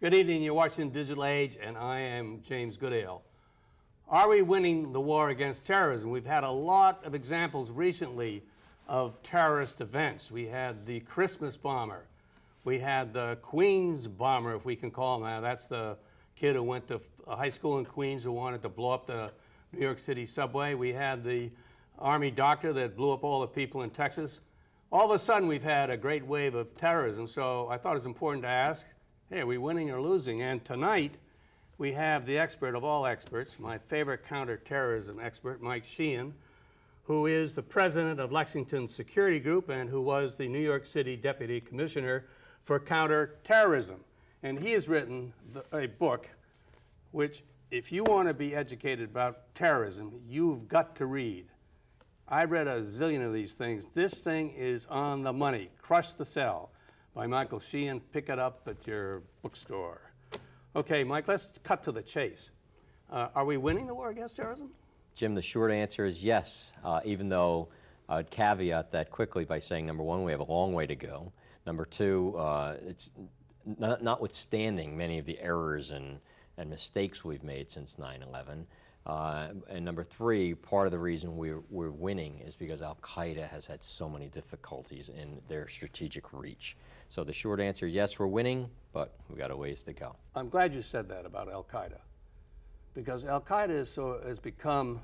Good evening, you're watching Digital Age, and I am James Goodale. Are we winning the war against terrorism? We've had a lot of examples recently of terrorist events. We had the Christmas bomber. We had the Queens bomber, if we can call him that. That's the kid who went to a high school in Queens who wanted to blow up the New York City subway. We had the Army doctor that blew up all the people in Texas. All of a sudden, we've had a great wave of terrorism, so I thought it was important to ask, hey, are we winning or losing? And tonight, we have the expert of all experts, my favorite counterterrorism expert, Mike Sheehan, who is the president of Lexington Security Group and who was the New York City Deputy Commissioner for Counterterrorism. And he has written a book which, if you want to be educated about terrorism, you've got to read. I've read a zillion of these things. This thing is on the money. Crush the Cell by Michael Sheehan. Pick it up at your bookstore. Okay, Mike, let's cut to the chase. Are we winning the war against terrorism? Jim, the short answer is yes, even though I'd caveat that quickly by saying, number one, we have a long way to go. Number two, it's notwithstanding many of the errors and mistakes we've made since 9/11. And number three, part of the reason we're winning is because Al-Qaeda has had so many difficulties in their strategic reach. So the short answer, yes, we're winning, but we've got a ways to go. I'm glad you said that about Al-Qaeda, because Al-Qaeda has become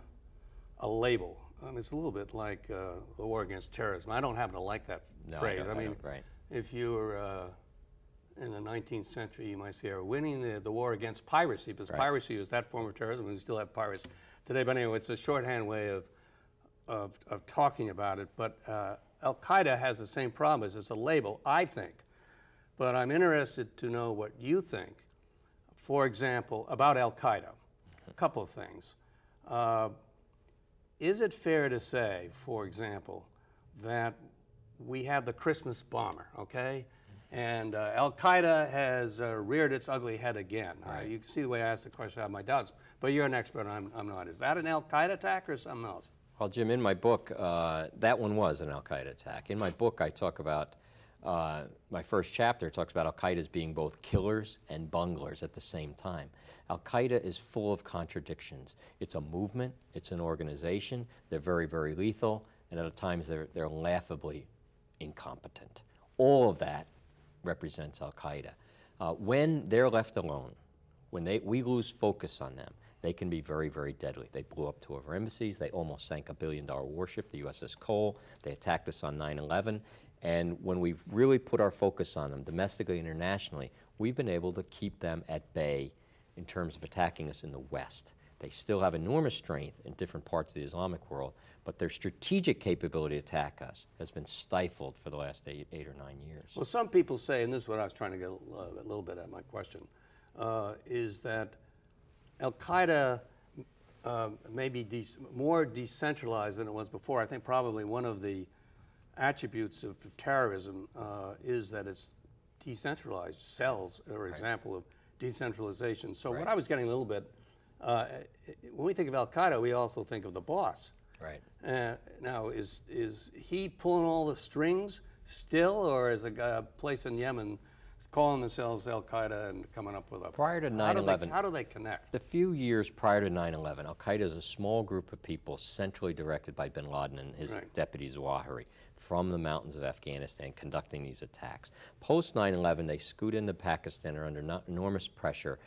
a label. It's a little bit like the war against terrorism. I don't happen to like that phrase. I mean, right. If you were in the 19th century, you might say, are winning the war against piracy, because piracy was that form of terrorism, and we still have pirates today. But anyway, it's a shorthand way of talking about it. But Al-Qaeda has the same problem as it's a label, I think. But I'm interested to know what you think, for example, about Al-Qaeda. A couple of things. Is it fair to say, for example, that we have the Christmas bomber, okay? And Al-Qaeda has reared its ugly head again. Right. You can see the way I asked the question, I have my doubts. But you're an expert, I'm not. Is that an Al-Qaeda attack or something else? Well, Jim, in my book, that one was an Al-Qaeda attack. In my book, I talk about, my first chapter talks about Al-Qaeda as being both killers and bunglers at the same time. Al-Qaeda is full of contradictions. It's a movement, it's an organization, they're very, very lethal, and at times they're laughably incompetent. All of that represents Al-Qaeda. When they're left alone, when we lose focus on them, they can be very, very deadly. They blew up two of our embassies. They almost sank a billion-dollar warship, the USS Cole. They attacked us on 9/11. And when we really put our focus on them, domestically and internationally, we've been able to keep them at bay in terms of attacking us in the West. They still have enormous strength in different parts of the Islamic world, but their strategic capability to attack us has been stifled for the last eight or 9 years. Well, some people say, and this is what I was trying to get a little bit at my question, is that Al-Qaeda may be more decentralized than it was before. I think probably one of the attributes of terrorism is that it's decentralized. Cells are an example of decentralization. So what I was getting a little bit, when we think of Al-Qaeda, we also think of the boss. Right. Now, is he pulling all the strings still, or is a place in Yemen calling themselves Al-Qaeda and coming up with a... Prior to 9/11... How do they connect? The few years prior to 9/11, Al-Qaeda is a small group of people centrally directed by bin Laden and his deputy Zawahiri from the mountains of Afghanistan conducting these attacks. Post 9/11, they scoot into Pakistan, are under enormous pressure.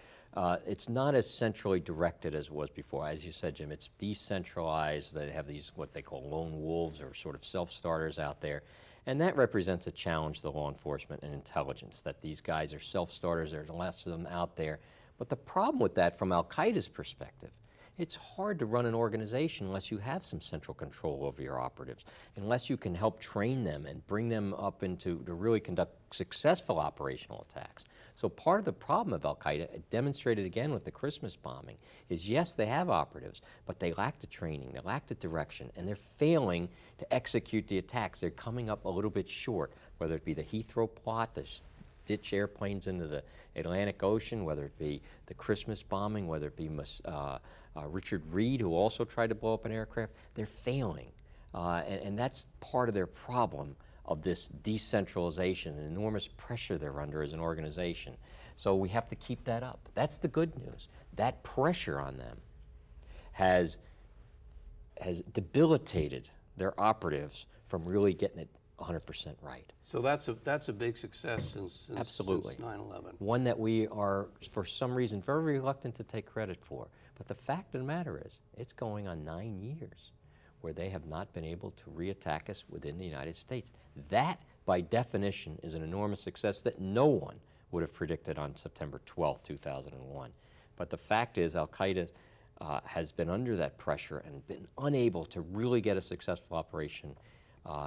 It's not as centrally directed as it was before. As you said, Jim, it's decentralized. They have these, what they call lone wolves or sort of self-starters out there. And that represents a challenge to law enforcement and intelligence, that these guys are self-starters, there's less of them out there. But the problem with that from Al-Qaeda's perspective, it's hard to run an organization unless you have some central control over your operatives, unless you can help train them and bring them up to really conduct successful operational attacks. So part of the problem of Al-Qaeda, demonstrated again with the Christmas bombing, is yes, they have operatives, but they lack the training, they lack the direction, and they're failing to execute the attacks. They're coming up a little bit short, whether it be the Heathrow plot, the ditch airplanes into the Atlantic Ocean, whether it be the Christmas bombing, whether it be Richard Reed, who also tried to blow up an aircraft. They're failing, and that's part of their problem of this decentralization and enormous pressure they're under as an organization. So we have to keep that up. That's the good news. That pressure on them has debilitated their operatives from really getting it 100% right. So that's a big success since Absolutely. 9/11. One that we are, for some reason, very reluctant to take credit for. But the fact of the matter is, it's going on 9 years where they have not been able to reattack us within the United States. That, by definition, is an enormous success that no one would have predicted on September 12, 2001. But the fact is, Al-Qaeda has been under that pressure and been unable to really get a successful operation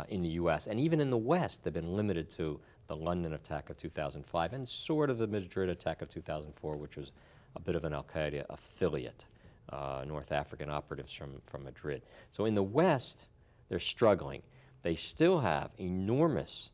in the U.S. And even in the West, they've been limited to the London attack of 2005 and sort of the Madrid attack of 2004, which was a bit of an Al-Qaeda affiliate, North African operatives from Madrid. So in the West, they're struggling. They still have enormous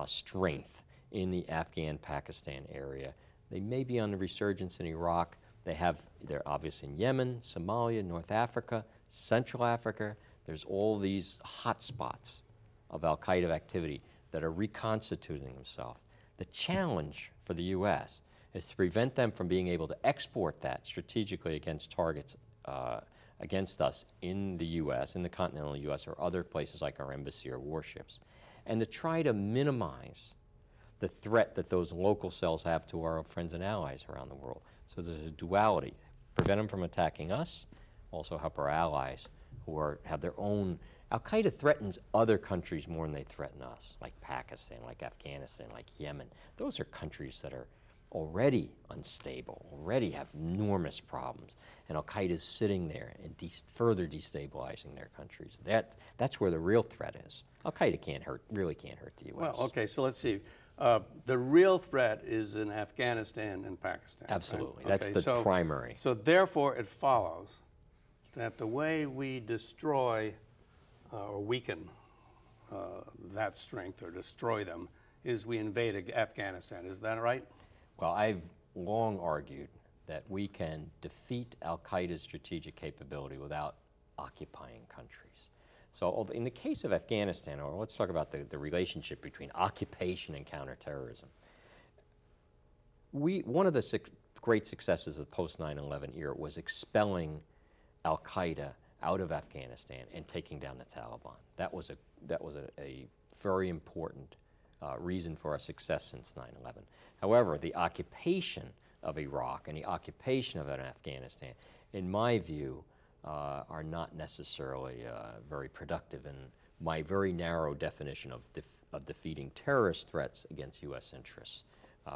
strength in the Afghan-Pakistan area. They may be on the resurgence in Iraq. They're obviously in Yemen, Somalia, North Africa, Central Africa. There's all these hot spots of Al-Qaeda activity that are reconstituting themselves. The challenge for the U.S. is to prevent them from being able to export that strategically against targets against us in the U.S., in the continental U.S., or other places like our embassy or warships, and to try to minimize the threat that those local cells have to our friends and allies around the world. So there's a duality. Prevent them from attacking us, also help our allies who have their own. Al-Qaeda threatens other countries more than they threaten us, like Pakistan, like Afghanistan, like Yemen. Those are countries that are already unstable, already have enormous problems, and Al-Qaeda is sitting there and further destabilizing their countries. That's where the real threat is. Al-Qaeda really can't hurt the U.S. Well, okay, so let's see. The real threat is in Afghanistan and Pakistan. Absolutely, right? that's the primary. So therefore, it follows that the way we destroy or weaken that strength or destroy them is we invade Afghanistan. Is that right? Well, I've long argued that we can defeat Al-Qaeda's strategic capability without occupying countries. So in the case of Afghanistan, or let's talk about the relationship between occupation and counterterrorism. One of the great successes of the post 9/11 era was expelling Al-Qaeda out of Afghanistan and taking down the Taliban. That was a very important reason for our success since 9/11. However, the occupation of Iraq and the occupation of Afghanistan, in my view, are not necessarily very productive in my very narrow definition of defeating terrorist threats against U.S. interests.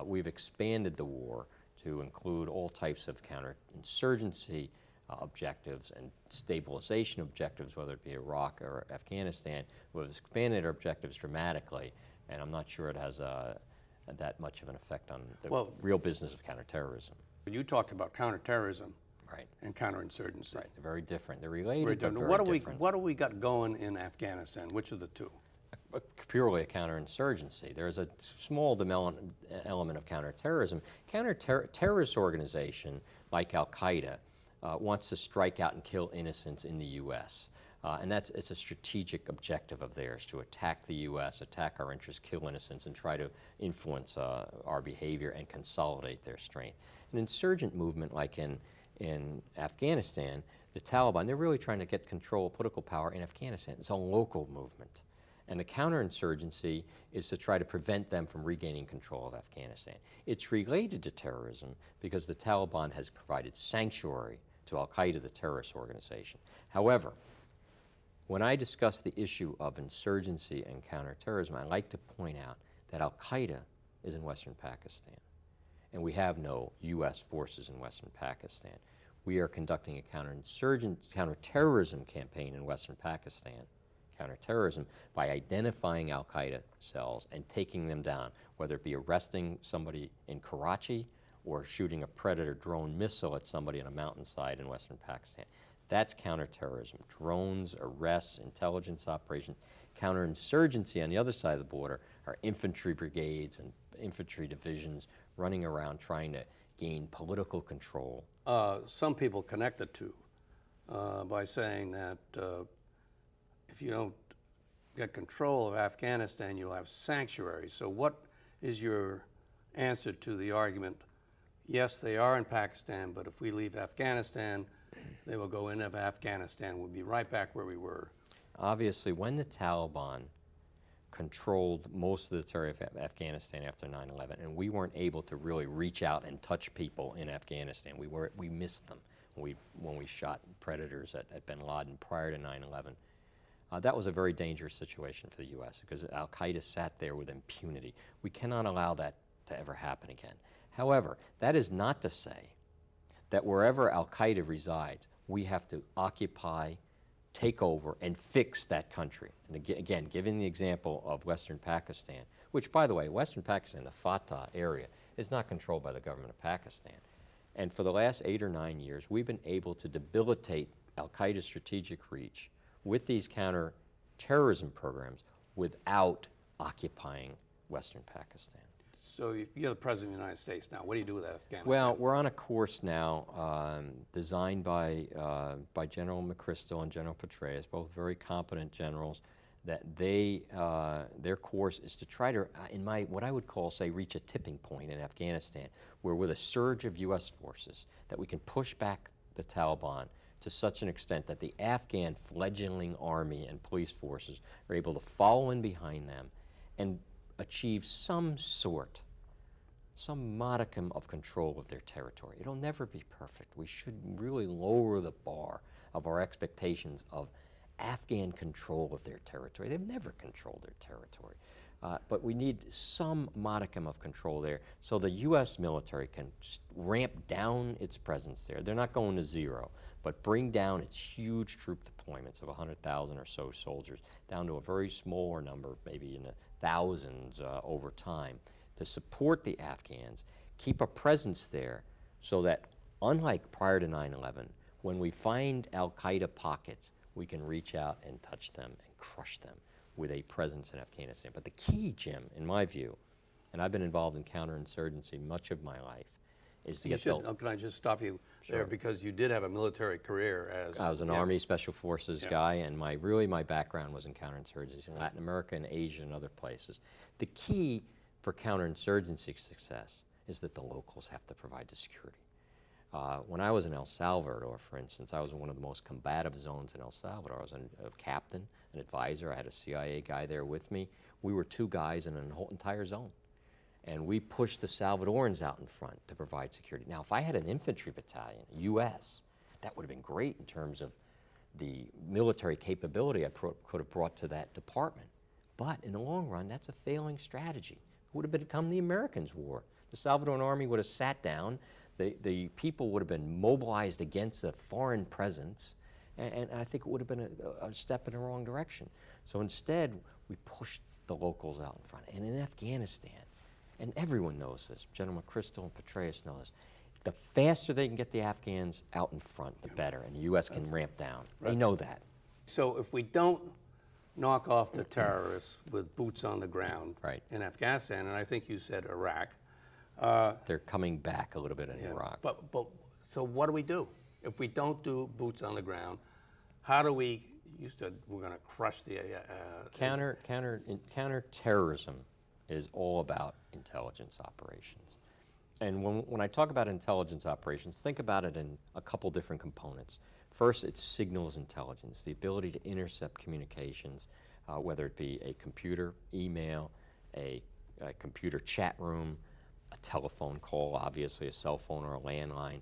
We've expanded the war to include all types of counterinsurgency objectives and stabilization objectives, whether it be Iraq or Afghanistan. We've expanded our objectives dramatically, and I'm not sure it has that much of an effect on the real business of counterterrorism. You talked about counterterrorism. Right. And counterinsurgency. Right, they're very different. They're related, but very different. What do we got going in Afghanistan? Which of the two? Purely a counterinsurgency. There's a small element of counterterrorism. Terrorist organization like Al-Qaeda wants to strike out and kill innocents in the U.S. And it's a strategic objective of theirs to attack the U.S., attack our interests, kill innocents, and try to influence our behavior and consolidate their strength. An insurgent movement like in Afghanistan, the Taliban, they're really trying to get control of political power in Afghanistan. It's a local movement. And the counterinsurgency is to try to prevent them from regaining control of Afghanistan. It's related to terrorism because the Taliban has provided sanctuary to Al-Qaeda, the terrorist organization. However, when I discuss the issue of insurgency and counterterrorism, I like to point out that Al-Qaeda is in Western Pakistan, and we have no U.S. forces in Western Pakistan. We are conducting a counterterrorism campaign in Western Pakistan, counterterrorism, by identifying Al-Qaeda cells and taking them down, whether it be arresting somebody in Karachi or shooting a Predator drone missile at somebody on a mountainside in Western Pakistan. That's counterterrorism. Drones, arrests, intelligence operations. Counterinsurgency on the other side of the border are infantry brigades and infantry divisions running around trying to gain political control. Some people connect the two by saying that if you don't get control of Afghanistan, you'll have sanctuary. So what is your answer to the argument Yes, they are in Pakistan, but if we leave Afghanistan, they will go into Afghanistan. We'll be right back where we were. Obviously, when the Taliban controlled most of the territory of Afghanistan after 9/11, and we weren't able to really reach out and touch people in Afghanistan. We missed them when we shot predators at bin Laden prior to 9/11. That was a very dangerous situation for the U.S. because Al-Qaeda sat there with impunity. We cannot allow that to ever happen again. However, that is not to say that wherever Al-Qaeda resides, we have to occupy, take over, and fix that country. And again, given the example of Western Pakistan, which, by the way, Western Pakistan, the Fatah area, is not controlled by the government of Pakistan. And for the last 8 or 9 years, we've been able to debilitate Al-Qaeda's strategic reach with these counter-terrorism programs without occupying Western Pakistan. So if you're the President of the United States now, what do you do with Afghanistan? Well, we're on a course now designed by General McChrystal and General Petraeus, both very competent generals, that their course is to try to, what I would call, say, reach a tipping point in Afghanistan, where with a surge of U.S. forces, that we can push back the Taliban to such an extent that the Afghan fledgling army and police forces are able to follow in behind them and achieve some modicum of control of their territory. It'll never be perfect. We should really lower the bar of our expectations of Afghan control of their territory. They've never controlled their territory. But we need some modicum of control there so the U.S. military can ramp down its presence there. They're not going to zero, but bring down its huge troop deployments of 100,000 or so soldiers down to a very smaller number, maybe in the thousands over time, to support the Afghans, keep a presence there so that, unlike prior to 9/11, when we find Al-Qaeda pockets, we can reach out and touch them and crush them with a presence in Afghanistan. But the key, Jim, in my view, and I've been involved in counterinsurgency much of my life, is to get the... Can I just stop you there, because you did have a military career as... I was an Army Special Forces guy, and my background was in counterinsurgency in Latin America and Asia and other places. The key for counterinsurgency success is that the locals have to provide the security. When I was in El Salvador, for instance, I was in one of the most combative zones in El Salvador. I was a captain, an advisor. I had a CIA guy there with me. We were 2 guys in a whole entire zone. And we pushed the Salvadorans out in front to provide security. Now, if I had an infantry battalion, U.S., that would have been great in terms of the military capability I could have brought to that department. But in the long run, that's a failing strategy. It would have become the Americans' war. The Salvadoran army would have sat down. The people would have been mobilized against a foreign presence, and I think it would have been a step in the wrong direction. So instead, we pushed the locals out in front. And in Afghanistan, and everyone knows this, General McChrystal and Petraeus know this, the faster they can get the Afghans out in front, the better, and the U.S. can ramp down. Right. They know that. So if we don't knock off the terrorists with boots on the ground in Afghanistan, and I think you said Iraq, they're coming back a little bit in Iraq. But so what do we do? If we don't do boots on the ground, how do we, you said we're going to crush the... Counter-terrorism is all about intelligence operations. And when I talk about intelligence operations, think about it in a couple different components. First, it's signals intelligence, the ability to intercept communications, whether it be a computer, email, a computer chat room, a telephone call, obviously a cell phone or a landline.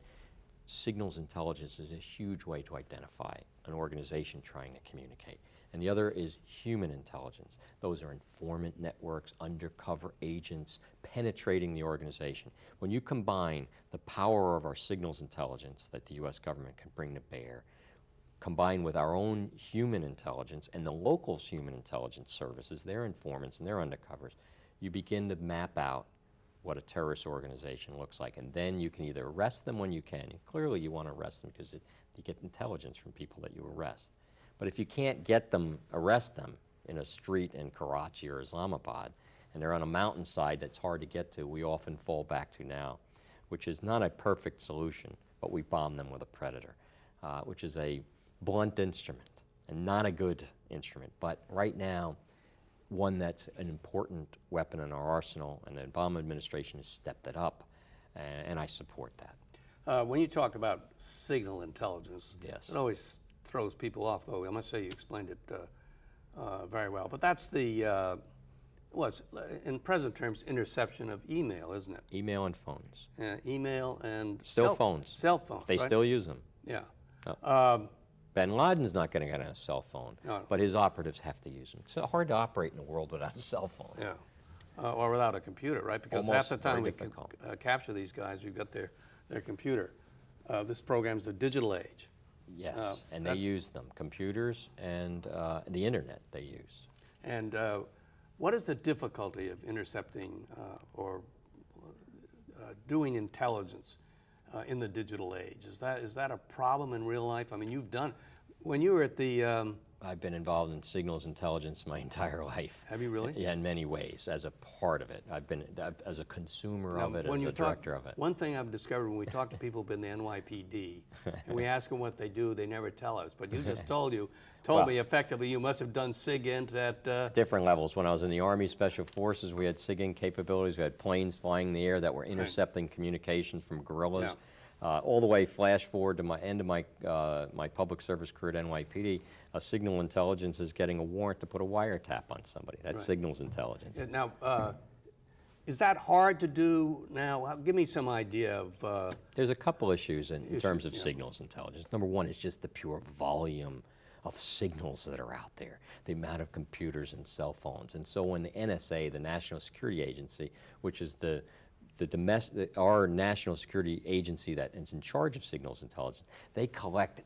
Signals intelligence is a huge way to identify an organization trying to communicate. And the other is human intelligence. Those are informant networks, undercover agents, penetrating the organization. When you combine the power of our signals intelligence that the U.S. government can bring to bear, combined with our own human intelligence and the locals' human intelligence services, their informants and their undercovers, you begin to map out what a terrorist organization looks like. And then you can either arrest them when you can. And clearly you want to arrest them because you get intelligence from people that you arrest. But if you can't arrest them in a street in Karachi or Islamabad, and they're on a mountainside that's hard to get to, we often fall back to now, which is not a perfect solution, but we bomb them with a Predator, which is a blunt instrument and not a good instrument. But right now, one that's an important weapon in our arsenal, and the Obama administration has stepped it up. and I support that. When you talk about signal intelligence, Yes. it always throws people off, though. I must say you explained it very well. But that's the, what's in present terms, interception of email, isn't it? Email and phones. Email and Still phones. Cell phones. They right? still use them. Yeah. Bin Laden's not going to get on a cell phone, No. but his operatives have to use them. It's hard to operate in a world without a cell phone. Yeah. Or without a computer, right? Because half Almost the time very we can difficult. capture these guys, we've got their computer. This program's the digital age. Yes, and they that's- use them, computers and the internet they use. And what is the difficulty of intercepting or doing intelligence in the digital age? Is that a problem in real life? I mean, you've done, when you were at the, I've been involved in signals intelligence my entire life. have you really? Yeah, in many ways, as a part of it. I've been as a consumer of it, When as you a director of it. One thing I've discovered when we talk to people who've been in the NYPD, and we ask them what they do, they never tell us. But you just told me effectively you must have done SIGINT at, Different levels. When I was in the Army Special Forces, we had SIGINT capabilities. We had planes flying in the air that were intercepting communications from guerrillas. All the way flash forward to my end of my my public service career at NYPD, signal intelligence is getting a warrant to put a wiretap on somebody. That's signals intelligence. now, is that hard to do now? Give me some idea of, There's a couple issues in terms of yeah. signals intelligence. Number one is just the pure volume of signals that are out there, the amount of computers and cell phones. And so when the NSA, the National Security Agency, which is our national security agency that is in charge of signals intelligence, they collect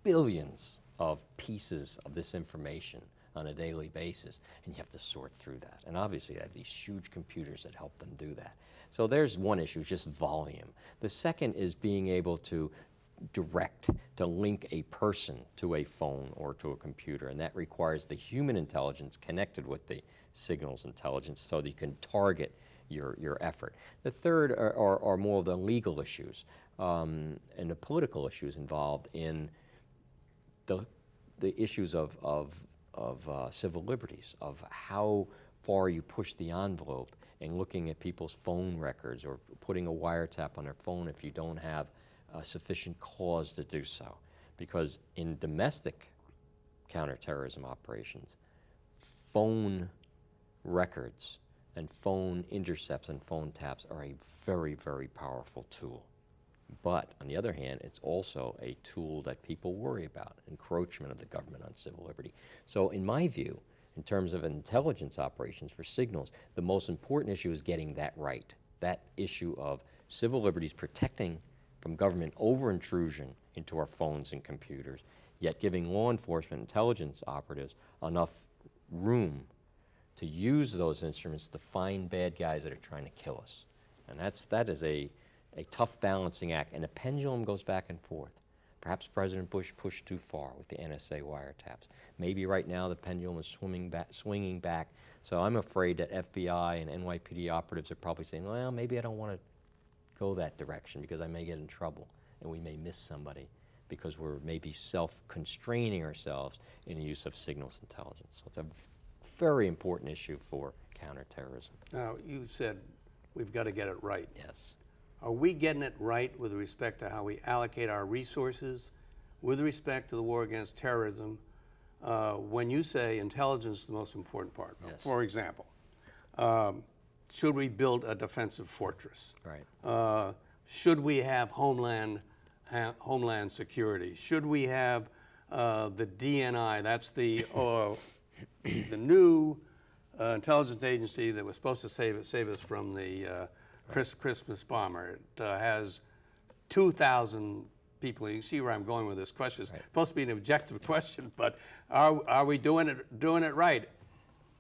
billions of pieces of this information on a daily basis, and you have to sort through that. And obviously, they have these huge computers that help them do that. So there's one issue, just volume. The second is being able to link a person to a phone or to a computer, and that requires the human intelligence connected with the signals intelligence so that you can target your effort. The third are more of the legal issues and the political issues involved in the issues of civil liberties, of how far you push the envelope and looking at people's phone records or putting a wiretap on their phone if you don't have sufficient cause to do so. Because in domestic counterterrorism operations, phone records and phone intercepts and phone taps are a very, very powerful tool. But on the other hand, it's also a tool that people worry about, encroachment of the government on civil liberty. So in my view, in terms of intelligence operations for signals, the most important issue is getting that right. That issue of civil liberties protecting from government over-intrusion into our phones and computers, yet giving law enforcement intelligence operatives enough room to use those instruments to find bad guys that are trying to kill us. And that is a tough balancing act, and the pendulum goes back and forth. Perhaps President Bush pushed too far with the NSA wiretaps. Maybe right now the pendulum is swinging back. So I'm afraid that FBI and NYPD operatives are probably saying, well, maybe I don't want to go that direction because I may get in trouble and we may miss somebody because we're maybe self-constraining ourselves in the use of signals intelligence. So it's a very important issue for counterterrorism. now you said we've got to get it right. Yes. Are we getting it right with respect to how we allocate our resources with respect to the war against terrorism? When you say intelligence is the most important part, Yes. for example, should we build a defensive fortress? Right. Should we have homeland security? Should we have the DNI? That's the new intelligence agency that was supposed to save us from the Christmas bomber. It has 2,000 people. You can see where I'm going with this question. It's supposed to be an objective question, but are we doing it right?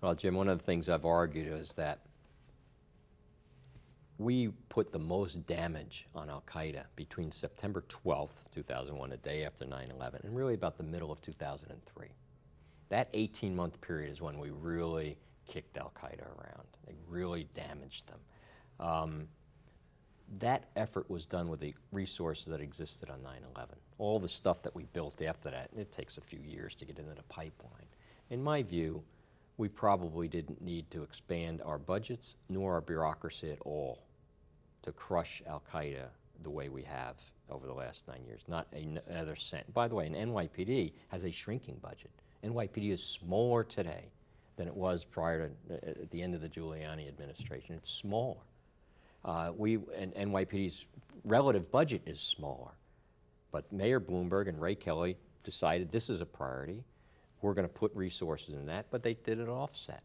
Well, Jim, one of the things I've argued is that we put the most damage on al-Qaeda between September 12th, 2001, the day after 9/11, and really about the middle of 2003. That 18-month period is when we really kicked al-Qaeda around. They really damaged them. That effort was done with the resources that existed on 9/11. All the stuff that we built after that, it takes a few years to get into the pipeline. In my view, we probably didn't need to expand our budgets nor our bureaucracy at all to crush Al-Qaeda the way we have over the last 9 years, not another cent. By the way, an NYPD has a shrinking budget. NYPD is smaller today than it was prior to at the end of the Giuliani administration. It's smaller. And NYPD's relative budget is smaller. But Mayor Bloomberg and Ray Kelly decided this is a priority. We're going to put resources in that, but they did an offset.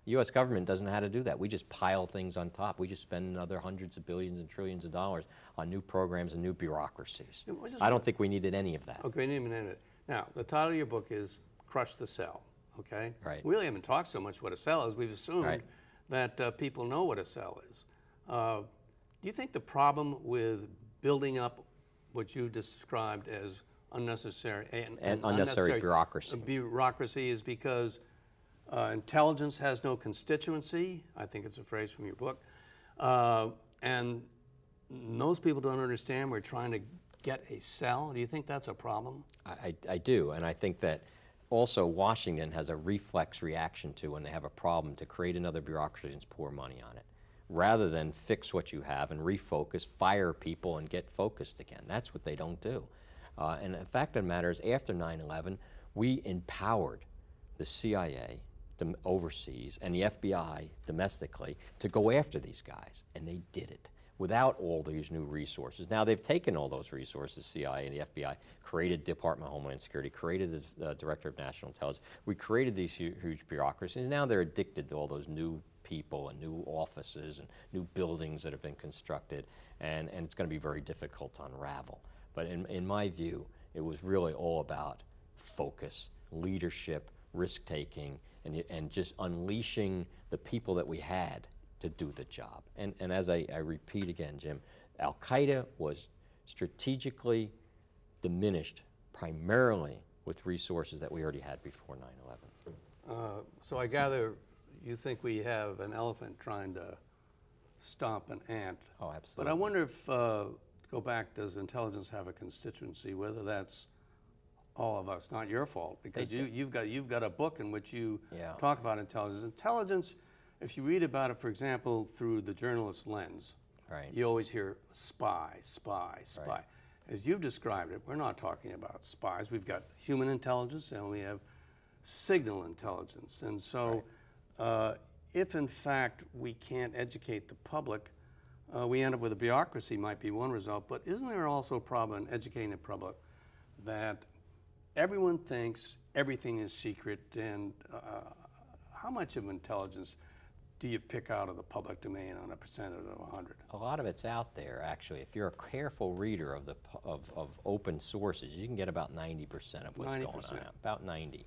The U.S. government doesn't know how to do that. We just pile things on top. We just spend another hundreds of billions and trillions of dollars on new programs and new bureaucracies. I don't think we needed any of that. Okay, we didn't even end it. Now, the title of your book is Crush the Cell, okay? Right. We really haven't talked so much what a cell is. We've assumed that people know what a cell is. Do you think the problem with building up what you've described as unnecessary and unnecessary bureaucracy is because intelligence has no constituency? I think it's a phrase from your book. And most people don't understand we're trying to get a cell. Do you think that's a problem? I do, and I think that also Washington has a reflex reaction to when they have a problem to create another bureaucracy and pour money on it, rather than fix what you have and refocus, fire people, and get focused again. That's what they don't do. And the fact of the matter is, after 9/11, we empowered the CIA overseas and the FBI domestically to go after these guys, and they did it without all these new resources. Now they've taken all those resources, CIA and the FBI, created Department of Homeland Security, created the Director of National Intelligence. We created these huge bureaucracies. Now they're addicted to all those new people and new offices and new buildings that have been constructed, and it's going to be very difficult to unravel. But in my view, it was really all about focus, leadership, risk-taking, and just unleashing the people that we had to do the job. And as I repeat again, Jim, Al-Qaeda was strategically diminished primarily with resources that we already had before 9/11. So I gather you think we have an elephant trying to stomp an ant. Oh, absolutely. But I wonder if, go back, does intelligence have a constituency, whether that's all of us, not your fault, because you've got a book in which you talk about intelligence. Intelligence, if you read about it, for example, through the journalist lens, you always hear spy, spy, spy. Right. As you've described it, we're not talking about spies. We've got human intelligence and we have signal intelligence. And so if in fact we can't educate the public, we end up with a bureaucracy might be one result, but isn't there also a problem in educating the public that everyone thinks everything is secret, and how much of intelligence do you pick out of the public domain on a percentage of 100? A lot of it's out there, actually. If you're a careful reader of open sources, you can get about 90% of what's 90%. Going on. About 90.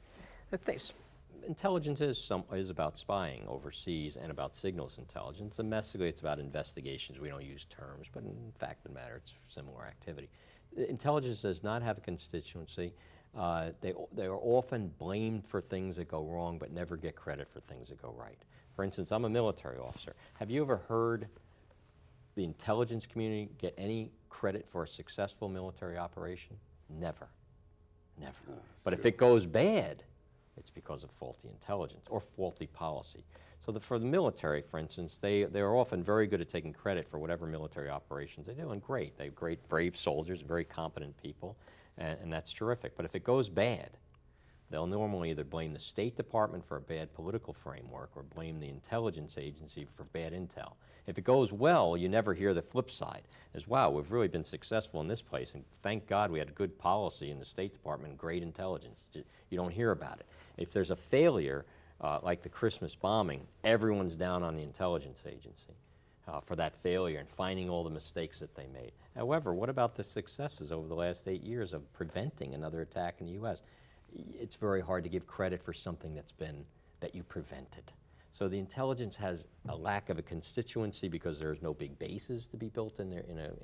Intelligence is about spying overseas and about signals intelligence. Domestically, it's about investigations. We don't use terms, but in fact of the matter, it's similar activity. Intelligence does not have a constituency. They are often blamed for things that go wrong, but never get credit for things that go right. For instance, I'm a military officer. Have you ever heard the intelligence community get any credit for a successful military operation? Never. Never. But if it goes bad, it's because of faulty intelligence or faulty policy. So for the military, for instance, they're often very good at taking credit for whatever military operations they do, and great. They have great, brave soldiers, very competent people, and that's terrific. But if it goes bad, they'll normally either blame the State Department for a bad political framework or blame the intelligence agency for bad intel. If it goes well, you never hear the flip side, as wow, we've really been successful in this place, and thank God we had good policy in the State Department and great intelligence. You don't hear about it. If there's a failure, like the Christmas bombing, everyone's down on the intelligence agency for that failure and finding all the mistakes that they made. However, what about the successes over the last 8 years of preventing another attack in the U.S.? It's very hard to give credit for something that you prevented. So the intelligence has a lack of a constituency because there's no big bases to be built in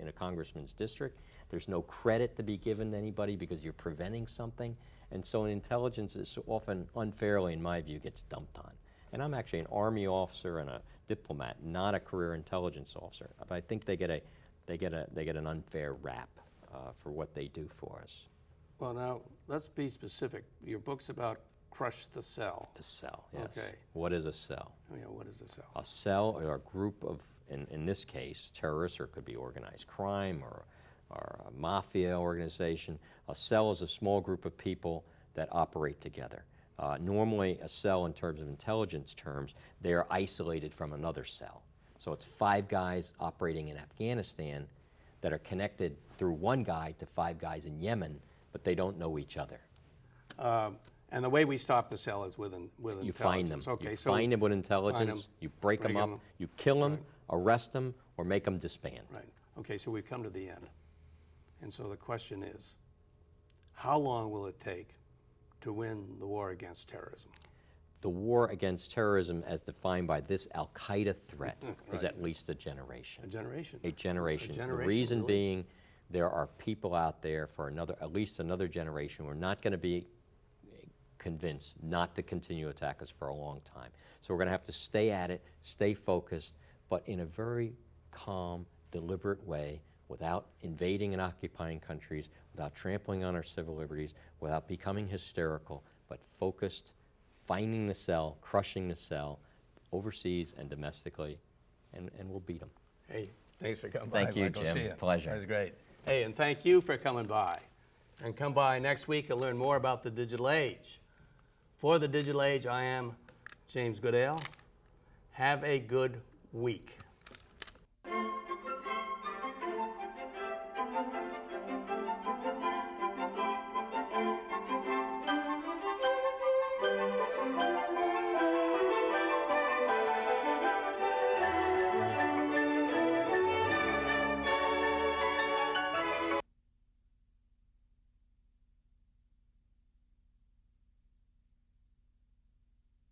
a congressman's district. There's no credit to be given to anybody because you're preventing something. And so intelligence is often unfairly, in my view, gets dumped on. And I'm actually an Army officer and a diplomat, not a career intelligence officer. But I think they get an unfair rap for what they do for us. Well, now, let's be specific. Your book's about crush the cell. The cell, yes. Okay. What is a cell? Oh, yeah, what is a cell? A cell are a group of in this case, terrorists, or it could be organized crime or a mafia organization. A cell is a small group of people that operate together. Normally, a cell, in terms of intelligence terms, they are isolated from another cell. So it's 5 guys operating in Afghanistan that are connected through one guy to 5 guys in Yemen, but they don't know each other. And the way we stop the cell is with intelligence. You find them. Okay, You so find them with intelligence. You break them up. You kill them, arrest them, or make them disband. Right. Okay, so we've come to the end. And so the question is, how long will it take to win the war against terrorism? The war against terrorism, as defined by this Al-Qaeda threat, is at least a generation. A generation. A generation. A The generation, reason really? being, there are people out there for at least another generation who are not going to be convinced not to continue to attack us for a long time. So we're going to have to stay at it, stay focused, but in a very calm, deliberate way, without invading and occupying countries, without trampling on our civil liberties, without becoming hysterical, but focused, finding the cell, crushing the cell, overseas and domestically, and we'll beat them. Hey, thanks for coming by. Thank you, Michael Jim. Sheehan. Pleasure. That was great. Hey, and thank you for coming by. And come by next week and learn more about the digital age. For the digital age, I am James Goodale. Have a good week.